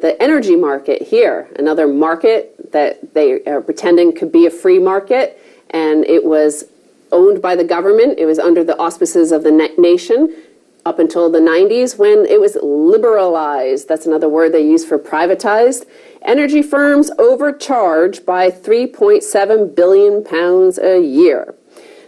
the energy market here, another market that they are pretending could be a free market, and it was owned by the government. It was under the auspices of the nation up until the 90s when it was liberalized. That's another word they use for privatized. Energy firms overcharge by £3.7 billion a year.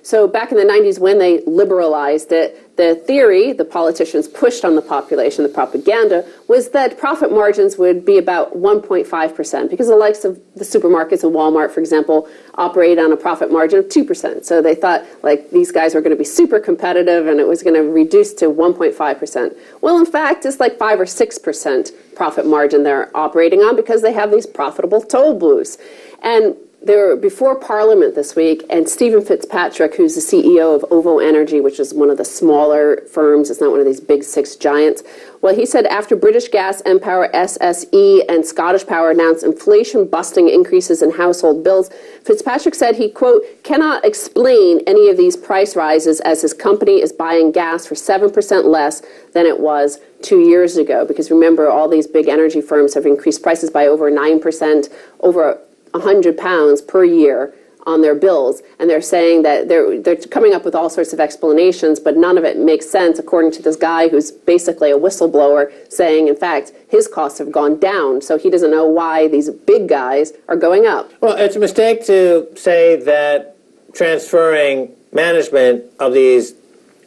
So back in the 90s when they liberalized it, the theory the politicians pushed on the population, the propaganda, was that profit margins would be about 1.5% because the likes of the supermarkets and Walmart, for example, operate on a profit margin of 2%. So they thought like these guys were going to be super competitive and it was going to reduce to 1.5%. Well, in fact, it's like 5 or 6% profit margin they're operating on because they have these profitable toll booths. And they were before Parliament this week, and Stephen Fitzpatrick, who's the CEO of OVO Energy, which is one of the smaller firms, it's not one of these big six giants, well, he said after British Gas, Empower, SSE, and Scottish Power announced inflation-busting increases in household bills, Fitzpatrick said he, quote, cannot explain any of these price rises as his company is buying gas for 7% less than it was 2 years ago. Because remember, all these big energy firms have increased prices by over 9%, over £100 per year on their bills, and they're saying that they're coming up with all sorts of explanations, but none of it makes sense according to this guy who's basically a whistleblower saying, in fact, his costs have gone down, so he doesn't know why these big guys are going up. Well, it's a mistake to say that transferring management of these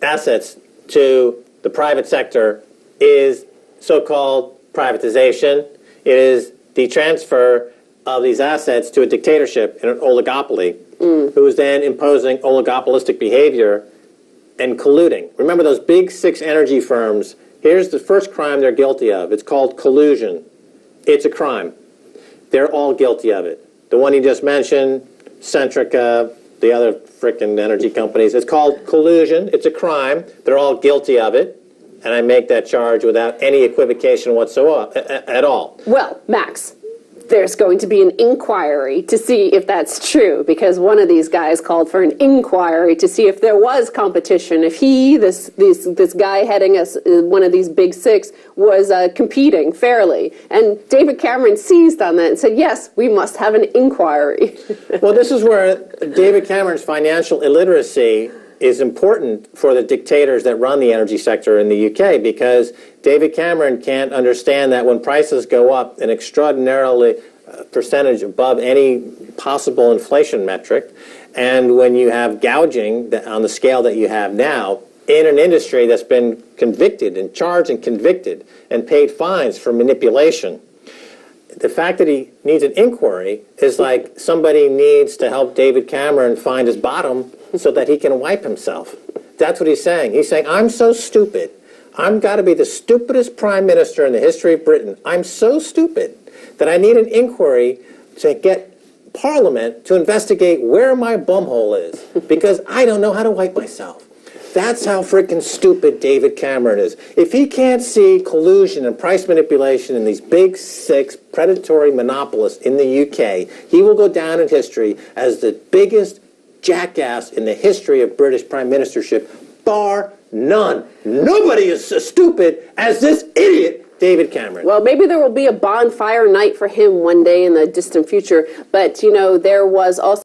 assets to the private sector is so-called privatization. It is the transfer of these assets to a dictatorship and an oligopoly who is then imposing oligopolistic behavior and colluding. Remember those big six energy firms, here's the first crime they're guilty of. It's called collusion. It's a crime. They're all guilty of it. The one you just mentioned, Centrica, the other frickin' energy companies, it's called collusion. It's a crime. They're all guilty of it. And I make that charge without any equivocation whatsoever at all. Well, Max, there's going to be an inquiry to see if that's true, because one of these guys called for an inquiry to see if there was competition, if he, this guy heading us, one of these big six, was competing fairly. And David Cameron seized on that and said, yes, we must have an inquiry. Well, this is where David Cameron's financial illiteracy is important for the dictators that run the energy sector in the UK, because David Cameron can't understand that when prices go up an extraordinarily percentage above any possible inflation metric, and when you have gouging on the scale that you have now in an industry that's been convicted and charged and convicted and paid fines for manipulation, the fact that he needs an inquiry is like somebody needs to help David Cameron find his bottom so that he can wipe himself. That's what he's saying. He's saying, I'm so stupid. I've got to be the stupidest prime minister in the history of Britain. I'm so stupid that I need an inquiry to get Parliament to investigate where my bumhole is because I don't know how to wipe myself. That's how freaking stupid David Cameron is. If he can't see collusion and price manipulation in these big six predatory monopolists in the UK, he will go down in history as the biggest jackass in the history of British prime ministership, bar none. Nobody is as stupid as this idiot David Cameron. Well, maybe there will be a bonfire night for him one day in the distant future, but, you know, there was also